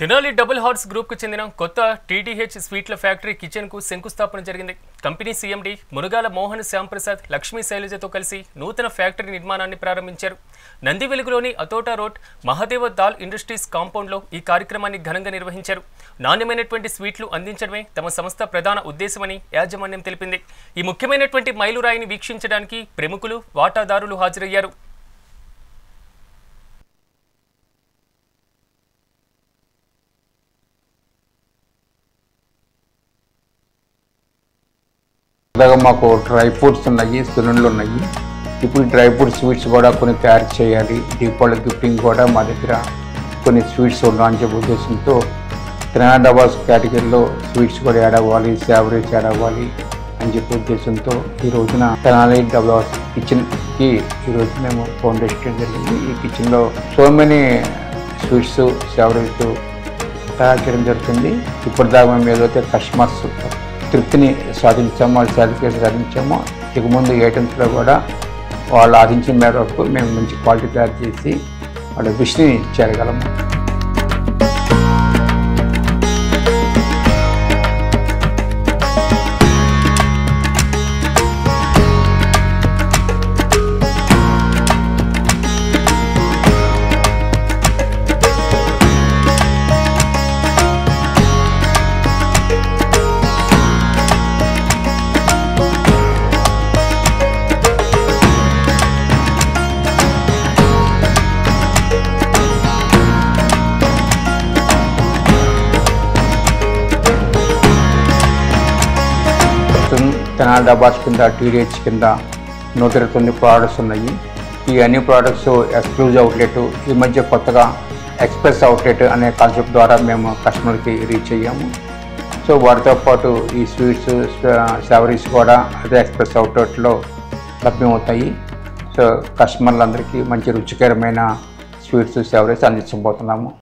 Tenali double horse group కు చెందిన కొత్త టీటీహెచ్ స్వీట్ల ఫ్యాక్టరీ కిచెన్ కు శంకుస్థాపన జరిగింది. కంపెనీ సీఎండీ మునుగాల మోహన్ శ్యాంప్రసాద్ లక్ష్మీ శైలజతో కలిసి నూతన ఫ్యాక్టరీ నిర్మాణాన్ని ప్రారంభించారు. నందివెలుగులోని Athota road Mahadeva Dal industries compound లో ఈ కార్యక్రమాన్ని ఘనంగా నిర్వహించారు. నాణ్యమైనటువంటి స్వీట్లు అందించడమే తమ సంస్థ ప్రధాన ఉద్దేశమని యాజమాన్యం తెలిపింది. ఈ ముఖ్యమైనటువంటి మైలురాయిని వీక్షించడానికి ప్రముఖులు, వాటాదారులు హాజరయ్యారు. మాకు డ్రై ఫ్రూట్స్ ఉన్నాయి, సున్నుండ్లు ఉన్నాయి. ఇప్పుడు డ్రై ఫ్రూట్ స్వీట్స్ కూడా కొన్ని తయారు చేయాలి. దీపావళి గిఫ్టింగ్ కూడా మా దగ్గర కొన్ని స్వీట్స్ ఉన్నాయని చెప్పే ఉద్దేశంతో తెనాలి డబాస్ కేటగిరీలో స్వీట్స్ కూడా యాడ్ అవ్వాలి, సేవరీస్ యాడ్ అవ్వాలి అని చెప్పే ఉద్దేశంతో ఈ రోజున తెనాలి డబాస్ కిచెన్కి ఈరోజు మేము ఫౌండేషన్ జరిగింది. ఈ కిచెన్లో సో మెనీ స్వీట్స్, సేవరీస్ తయారు చేయడం జరుగుతుంది. ఇప్పటిదాకా మేము ఏదైతే కస్టమర్స్ తృప్తిని సాధించామో, వాళ్ళు సాటిస్ఫాక్షన్ సాధించామో, ఇక ముందు ఐటమ్స్లో కూడా వాళ్ళు ఆశించిన మేరకు మేము మంచి క్వాలిటీ తయారు చేసి వాళ్ళ విష్ని చేరగలము. తెనాలి డబాస్ కింద టీడీహెచ్ కింద 129 ప్రోడక్ట్స్ ఉన్నాయి. ఈ అన్ని ప్రోడక్ట్స్ ఎక్స్క్లూజివ్ అవుట్లెట్, ఈ మధ్య కొత్తగా ఎక్స్ప్రెస్ అవుట్లెట్ అనే కాన్సెప్ట్ ద్వారా మేము కస్టమర్కి రీచ్ అయ్యాము. సో వాటితో పాటు ఈ స్వీట్స్, సేవరీస్ కూడా అదే ఎక్స్ప్రెస్ అవుట్లెట్లో లభ్యమవుతాయి. సో కస్టమర్లందరికీ మంచి రుచికరమైన స్వీట్స్, సేవరీస్ అందించబోతున్నాము.